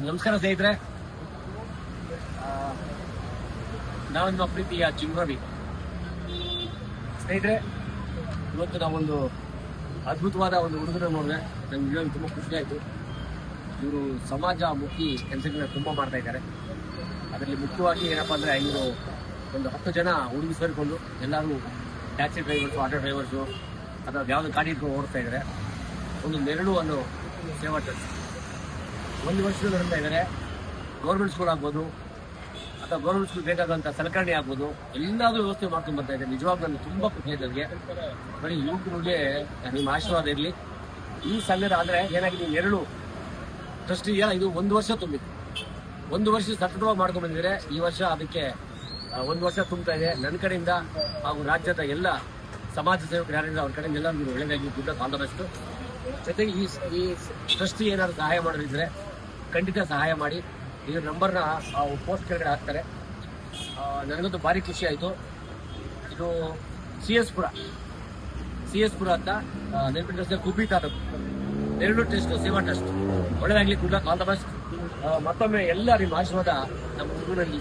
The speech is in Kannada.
ನಮಸ್ಕಾರ ಸ್ನೇಹಿತರೆ. ನಾನು ನಮ್ಮ ಪ್ರೀತಿಯ ಚಿಂಗ್ರವಿ ಸ್ನೇಹಿತರೆ. ಇವತ್ತು ನಾವೊಂದು ಅದ್ಭುತವಾದ ಒಂದು ಹುಡುಗನ ನೋಡಿದೆ. ನಂಗೆ ವಿಡಿಯೋ ತುಂಬ ಖುಷಿ ಆಯಿತು. ಇವರು ಸಮಾಜಮುಖಿ ಕೆಲಸಗಳನ್ನ ತುಂಬ ಮಾಡ್ತಾ ಇದ್ದಾರೆ. ಅದರಲ್ಲಿ ಮುಖ್ಯವಾಗಿ ಏನಪ್ಪ ಅಂದರೆ ಇವರು ಒಂದು 10 ಜನ ಹುಡುಗಿ ಸೇರಿಕೊಂಡು ಎಲ್ಲರೂ ಟ್ಯಾಕ್ಸಿ ಡ್ರೈವರ್ಸು, ಆಟೋ ಡ್ರೈವರ್ಸು ಅಥವಾ ಯಾವುದೋ ಗಾಡಿ ಇಟ್ಕೊಂಡು ಓಡಿಸ್ತಾ ಇದ್ದಾರೆ. ಒಂದು ನೆರಳು ಅನ್ನೋ ಸೇವಾ ಟ್ರಸ್ಟ್ 1 ವರ್ಷದಿಂದ ನಡೆಸ್ತಾ ಇದ್ದಾರೆ. ಗೌರ್ಮೆಂಟ್ ಸ್ಕೂಲ್ ಆಗ್ಬೋದು ಅಥವಾ ಗೌರ್ಮೆಂಟ್ ಸ್ಕೂಲ್ ಬೇಕಾದಂಥ ಸಲಕರಣೆ ಆಗ್ಬೋದು, ಎಲ್ಲಾದರೂ ವ್ಯವಸ್ಥೆ ಮಾಡ್ಕೊಂಡು ಬರ್ತಾ ಇದ್ದಾರೆ. ನಿಜವಾಗ್ಲೂ ನನಗೆ ತುಂಬ ಖುಷಿ ಆಯ್ತು. ನನಗೆ ಬರೀ ಯುವಕರಿಗೆ ನಿಮ್ಮ ಆಶೀರ್ವಾದ ಇರಲಿ. ಈ ಸಂಘದ ಅಂದರೆ ಏನಾಗಿದೆ, ನೆರಳು ಟ್ರಸ್ಟ್ ಇದೆಯಲ್ಲ, ಇದು 1 ವರ್ಷ ತುಂಬಿತ್ತು. 1 ವರ್ಷ ಸತತವಾಗಿ ಮಾಡ್ಕೊಂಡು ಬಂದಿದ್ದಾರೆ. ಈ ವರ್ಷ ಅದಕ್ಕೆ 1 ವರ್ಷ ತುಂಬ್ತಾ ಇದೆ. ನನ್ನ ಕಡೆಯಿಂದ ಹಾಗೂ ರಾಜ್ಯದ ಎಲ್ಲ ಸಮಾಜ ಸೇವಕರು ಯಾರಿಂದ ಅವ್ರ ಕಡೆಯಿಂದ ಎಲ್ಲ ನೀವು ಒಳ್ಳೆಯದಾಗಿ ದುಡ್ಡ ಕಾಂದಷ್ಟು ಜೊತೆಗೆ ಈ ಟ್ರಸ್ಟ್ ಏನಾದ್ರು ಸಹಾಯ ಮಾಡೋದಿದ್ರೆ ಖಂಡಿತ ಸಹಾಯ ಮಾಡಿ. ಇವ್ರ ನಂಬರ್ನ ಪೋಸ್ಟ್ ಕೆಳಗಡೆ ಹಾಕ್ತಾರೆ. ನನಗಂತೂ ಭಾರಿ ಖುಷಿ ಆಯಿತು. ಇದು ಸಿ ಎಸ್ ಪುರ ಅಂತ ನೆನಪಿನ ಕುಬ್ಬಿ ತಾಲೂಕು ನೆರಳು ಟ್ರಸ್ಟ್ ಸೇವಾ ಟ್ರಸ್ಟ್. ಒಳ್ಳೆಯದಾಗಲಿ, good luck, all the best. ಮತ್ತೊಮ್ಮೆ ಎಲ್ಲ ನಿಮ್ಮ ಆಶೀರ್ವಾದ ನಮ್ಮ ಹುಡುಗನಲ್ಲಿ